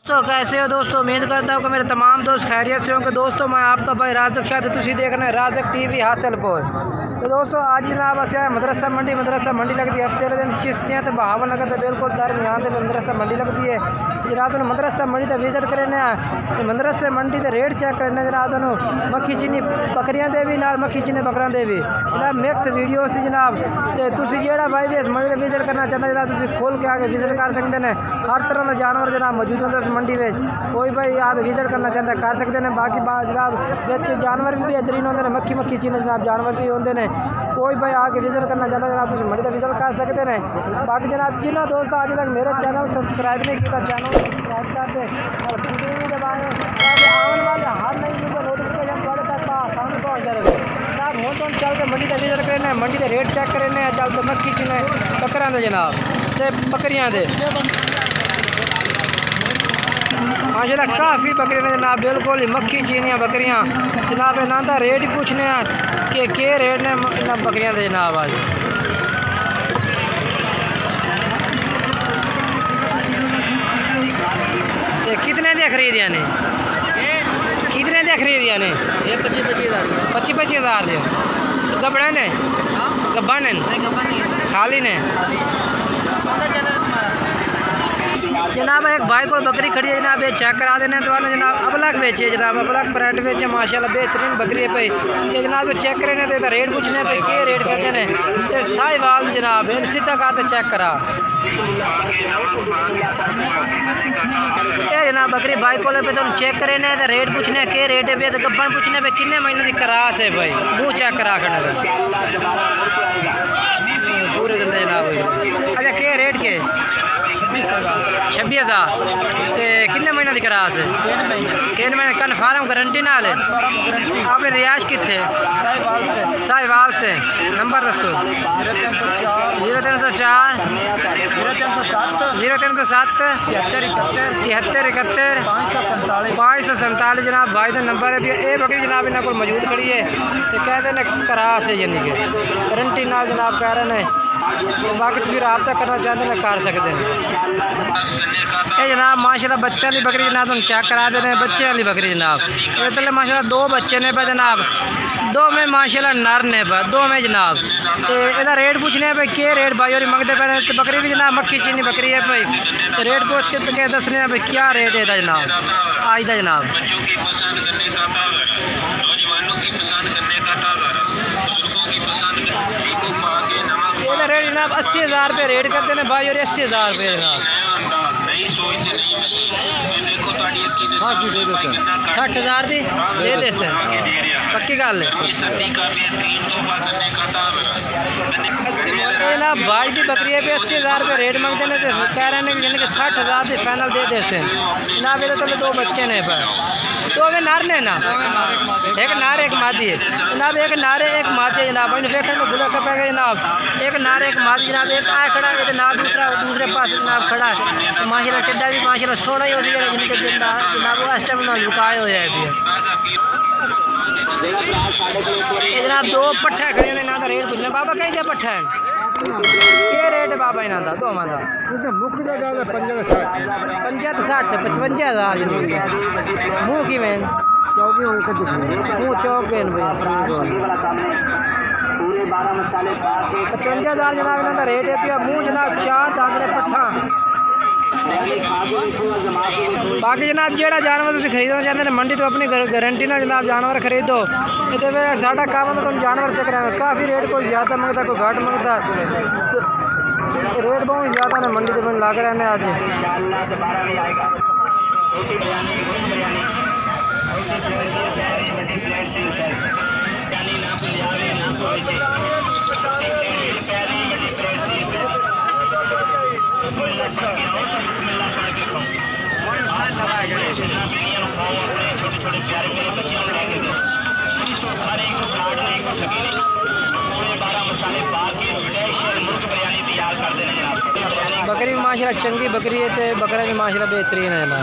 तो कैसे हो दोस्तों, उम्मीद करता हूँ कि मेरे तमाम दोस्त खैरियत से होंगे। दोस्तों मैं आपका भाई राजक शाह, तुसी देखना राजक टीवी हासिलपुर। तो दोस्तों आज जनाब अस मदरसा मंडी लगती है हफ्ते दिन चिश्तियाँ तो बहावन नगर तो बिल्कुल दरमियान से मदरसा मंडी लगती है जनाब। मदरसा मंडी तो विजिट करने मदरसा मंडी के रेट चेक करने जनाब। मक्खी चीनी बकरियां दे भी नाल मक्खी चीनी बकरियां दे भी जनाब मिक्स वीडियो सी जनाब। तो तुसी जेड़ा भाई भी इस मंडी का विजिट करना चाहता जनाब तुसी खोल के आके विजिट कर सकते हैं। हर तरह का जानवर जनाब मौजूद होंगे इस मंडी में। कोई भाई आके विजिट करना चाहता है कर सकते हैं। बाकी जनाब बिच जानवर भी बेहतरीन होंगे, मक्खी चीनी जनाब जानवर भी होंगे ने। कोई भाई आके विजिट करना चाहता जनाब तुम मंडी का विजिट कर सकते हैं। बाकी जनाब जिन्होंने दोस्त आज तक मेरे चैनल सब्सक्राइब नहीं किया चैनल सब्सक्राइब कर दे और घंटी भी दबाएं ताकि आने वाले हर नई वीडियो नोटिफिकेशन थोड़े तक आसानी पहुँच जाए। जनाब हो तो चल के मंडी का विजिट करने मंडी के रेट चेक करने चल तो मक्खी चीनी बकरियां दे जनाब ते बकरियां दे माशाल्लाह काफ़ी बकरियां ने जनाब बिल्कुल ही मक्खी चीनियाँ बकरियां जनाब। इन्हों का रेट ही पूछने कि रेट ने इन बकरियां दे जनाब। आज कितने दिया खरीदिया ने कितने दिया खरीदिया ने 25 हज़ार दे गबड़े ने गब्बा ने खाली ने जनाब। एक भाई को बकरी खड़ी है जनाब, ये चेक करा देने तो जनाब अबलग बेचे जनाब अबलग प्रिंट बेचे माशाल्लाह बेहतरीन बकरी है भाई। ये जनाब चेक करने तो रेट पूछने पे क्या रेट करते हैं तो साहिवाल जनाब इन सीधा करते चेक करा ये जनाब बकरी भाई को पे तुम चेक करने तो रेट पूछने के रेट है तो गब्बन पूछने पे कितने महीने की करास है भाई मुँह चेक करा करने पूरे दिन जनाब। अच्छा के रेट के 26 हज़ार तो कितने महीने की करास है 3 महीने कन्फर्म गारंटी नाल है। आपने रियाज कितने साहिवाल से नंबर दसो 0304 0307 73 71 547 जनाब भाई का नंबर है। ये बकरी जनाब इन्होंने को मौजूद खड़ी है तो कहते हैं करास है यानी कि गारंटी नाल जनाब कह रहे हैं। तो बाकी तुम रबता करना चाहते हैं कर सकते हैं। ये जनाब माशाल्लाह बच्चों की बकरी जनाब तुम चेक करा देने बच्चे वाली बकरी जनाब। ये माशाल्लाह 2 बच्चे ने पे जनाब 2 में माशाल्लाह नर ने पे 2 में जनाब। तो इसका रेट पूछने पे क्या रेट भाई और मंगते पे तो बकरी भी जनाब मक्खी चीनी बकरी है भाई। तो रेट पूछ के दसने पे क्या रेट है जनाब आज का जनाब। रेट जनाब 80 हज़ार रुपये रेट करते हैं भाई और 80 हज़ार रुपये जनाब 60 हज़ार दी दे दे से पक्की गल है जनाब। भाई की बकरी पे 80 हज़ार रुपये रेट मंगते हैं तो कह रहे हैं कि 60 हज़ार की फाइनल दे दे से जनाब। ये तो 2 बच्चे ने पर 2 में नर ने ना एक नार एक मादी है जनाब। एक नार है एक मादी है जनाब। देखने में बुला कर पेगा जनाब एक नार एक मादी जनाब। एक आए खड़ा है नार दूसरे पास जनाब खड़ा है माशाल्लाह चड्डा भी माशाल्लाह सोना ही होती है जिनके जनाब वो इस टाइम ना लुकाए हुए है जनाब। 2 पट्ठे खड़े ने ना रेट पूछने बाबा कहीं दिया पट्ठा है क्या रेट है बाबा इन्हों का दोवां का 55 55 हज़ार मुँह कि मुँह चौक गए 55 हज़ार जनाब इन्हों का रेट है पिया। मुँह जनाब 4 दांत ने पट्ठा। बाकी जनाब जेड़ा जानवर तुम खरीदना चाहते हैं मंडी तो अपनी गारंटी ना जनाब जानवर खरीदो। ये साढ़ा काम है तुम जानवर चेक कराए काफ़ी रेट कोई ज़्यादा मंगता कोई घट मंगता तो रेट बहुत ज़्यादा ने मंडी तो लग रहे हैं आज। बकरी भी माशाल्लाह चंगी बकरी है तो बकरा भी माशाल्लाह बेहतरीन है ना।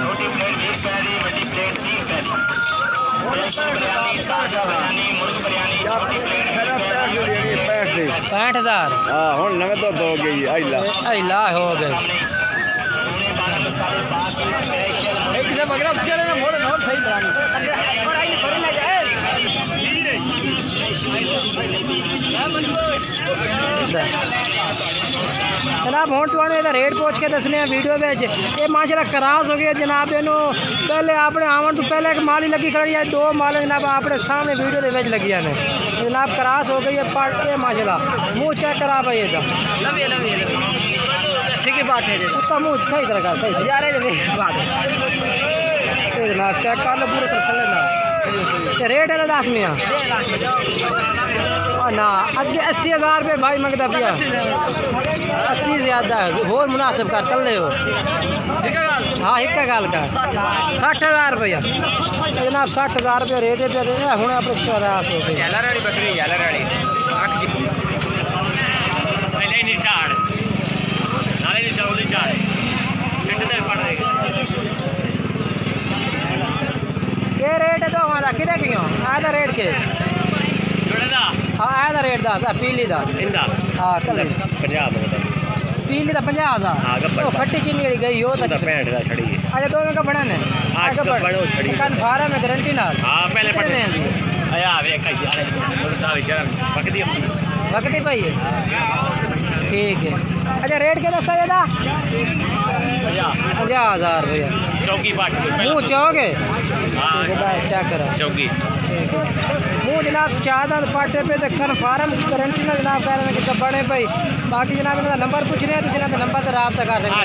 65,000 हूँ नवे तो हो गई हो गई। जनाब हूँ तो रेट पूछ के दसने वीडियो में ये माशाल्लाह क्रॉस हो गया जनाब। इनू पहले अपने आवन तो पहले एक माली लगी खड़ी है, दो माल जनाब अपने सामने वीडियो के बेच लगी ने जनाब। क्रॉस हो गई है पार्ट ये माशाल्लाह। मुँह चेक करा भाई ये अच्छी की बात है उसका मुँह सही तरह का सही यार जनाब। चेक कर लो पूरे तरह से ना रेट है 10 में ना अगे 80,000 रुपये भाई मंगता पिया। 80 ज़्यादा है होर मुनासिब कर कर ले हो। हाँ एक गाल का 60,000 रुपया जनाब। 60,000 रुपये रेट है हूँ अपने ये रेट है तो हमारा कि आधा रेट के हाँ आधा रेट दा पीली दा हाँ कल पीली दा 50,000 खट्टी चीनी गई हो तो 65 दा छड़ी है। अच्छा दोनों का बड़ा ने बड़ो छड़ी कन्फर्म है गारंटी नाल। हां पहले पड़ने आया वेख यार बकरी भाई है ठीक है। अच्छा रेट क्या दसा ये 50,000 रुपया चौकी मुँह चौक है चेक करो चौकी मुँह जनाब। चादा पाटे पे तो कन्फर्म गारंटी ना जनाब कह रहे हैं कि बड़े भाई। बाकी जनाब इनका नंबर पूछ रहे हैं तो जनाब नंबर से रब्ता कर सकते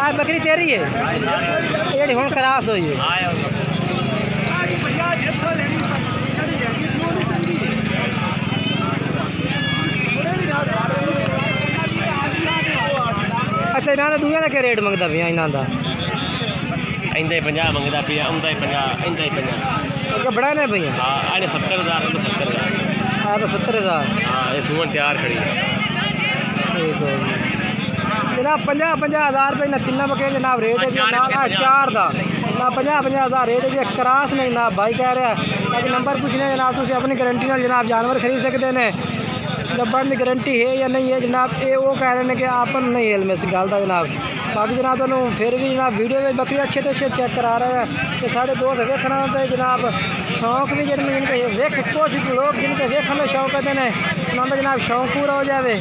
हैं। बकरी तेरी है ये हूँ क्रॉस हुई है। अच्छा इन्होंने दूसरे का क्या रेट मंगता पिया इन्हों इंदा 50 मंगता पिया उनका 50 इंदा 50 बड़ा ने भैया। हाँ 70,000 हाँ तो 70,000 हाँ ये सुमन तैयार खड़ी है ठीक है जनाब। 50,000 रुपये ना तिना बकरे जनाब रेट है चार का ना 50,000 रेट है क्रॉस नहीं ना भाई कह रहा है। बाकी नंबर पूछने जनाब तुम अपनी गारंटी ना जनाब जानवर खरीद सकते हैं। जब्बर की गारंटी है या नहीं है जनाब ये वो कह रहे हैं कि आपन नहीं है में गल था जनाब। बाकी जनाब तो फिर भी जनाब वीडियो में बकरी अच्छे तो अच्छे चेक करा रहे हैं कि साढ़े दोस्त वेखना तो जनाब शौक भी जिनके वेख कुछ लोग जिनके वेखने में शौक होते हैं उन्होंने जनाब शौक पूरा हो जाए।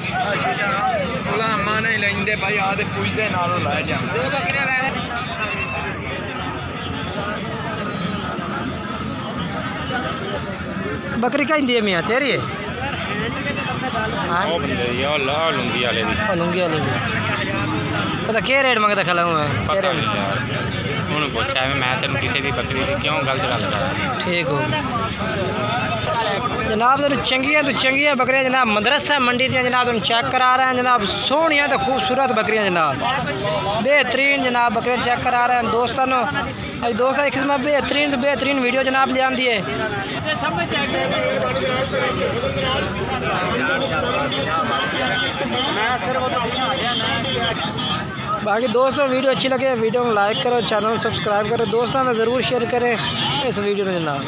बकरी कहीं दिए मियाँ तेरी है लुंगी वाले पता क्या रेट मंगता खला हूँ मैं तेन किसी भी बकरी की क्यों गलत गल कर ठीक हो जनाब। तेन चंगियाँ तो चंगियाँ बकरियाँ जनाब मदरसा मंडी दियाँ जनाब तुम चेक करा रहे हैं जनाब। सोहनियाँ तो खूबसूरत बकरियाँ जनाब बेहतरीन जनाब बकरियाँ चेक करा रहे हैं दोस्तों दोस्तों एक किस्म बेहतरीन तो बेहतरीन वीडियो जनाब ले आंदी है। बाकी दोस्तों वीडियो अच्छी लगे वीडियो को लाइक करो चैनल सब्सक्राइब करो दोस्तों में ज़रूर शेयर करें इस वीडियो में जनाब।